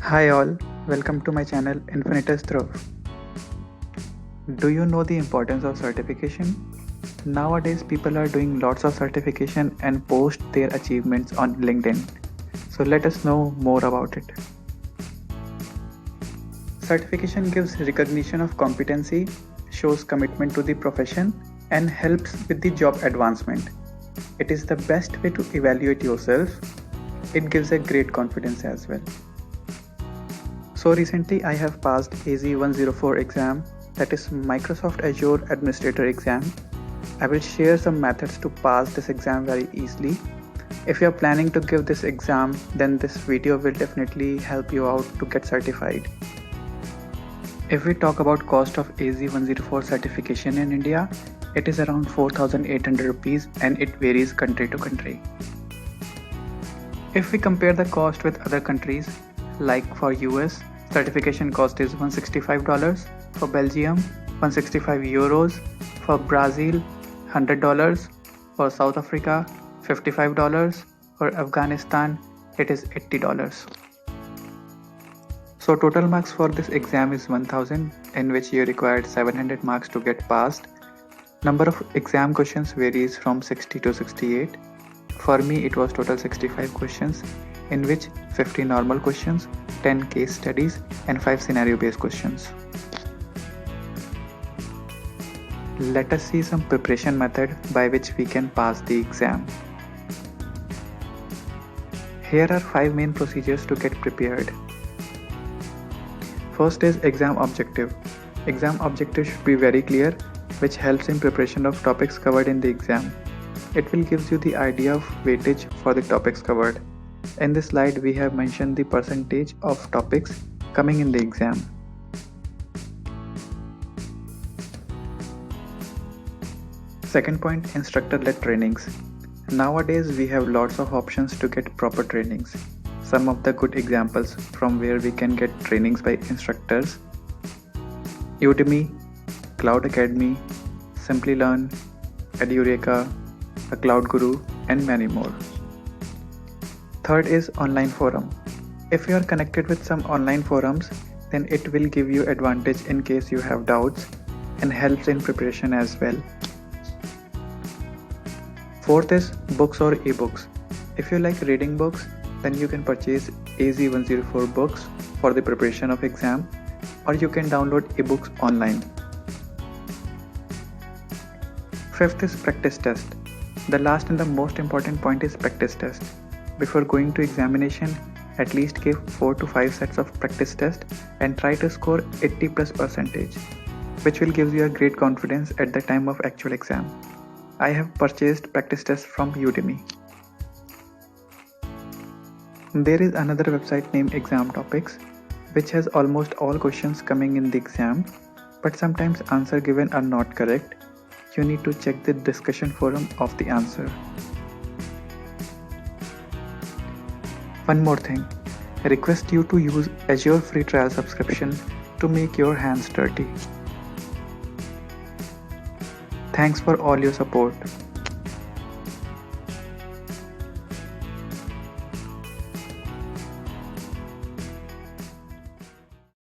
Hi all, welcome to my channel Infinitus Thrive. Do you know the importance of certification? Nowadays people are doing lots of certification and post their achievements on LinkedIn. So let us know more about it. Certification gives recognition of competency, shows commitment to the profession and helps with the job advancement. It is the best way to evaluate yourself. It gives a great confidence as well. So recently I have passed AZ-104 exam, that is Microsoft Azure Administrator exam. I will share some methods to pass this exam very easily. If you are planning to give this exam, then this video will definitely help you out to get certified. If we talk about cost of AZ-104 certification in India, it is around 4,800 rupees and it varies country to country. If we compare the cost with other countries, like for US, certification cost is $165, for Belgium 165 euros, for Brazil $100, for South Africa $55, for Afghanistan it is $80. So total marks for this exam is 1000, in which you required 700 marks to get passed. Number of exam questions varies from 60 to 68. For me it was total 65 questions, in which 50 normal questions, 10 case studies and 5 scenario based questions. Let us see some preparation method by which we can pass the exam. Here are 5 main procedures to get prepared. First is exam objective. Exam objective should be very clear, which helps in preparation of topics covered in the exam. It will give you the idea of weightage for the topics covered. In this slide we have mentioned the percentage of topics coming in the exam. Second point, instructor-led trainings. Nowadays we have lots of options to get proper trainings. Some of the good examples from where we can get trainings by instructors: Udemy, Cloud Academy, Simplilearn, Edureka, a Cloud Guru and many more. Third is online forum. If you are connected with some online forums, then it will give you advantage in case you have doubts and helps in preparation as well. Fourth is books or ebooks. If you like reading books, then you can purchase AZ-104 books for the preparation of exam, or you can download ebooks online. Fifth is practice test. The last and the most important point is practice test. Before going to examination, at least give 4 to 5 sets of practice test and try to score 80+%, which will give you a great confidence at the time of actual exam. I have purchased practice tests from Udemy. There is another website named Exam Topics, which has almost all questions coming in the exam, but sometimes answers given are not correct. You need to check the discussion forum of the answer. One more thing, I request you to use Azure free trial subscription to make your hands dirty. Thanks for all your support.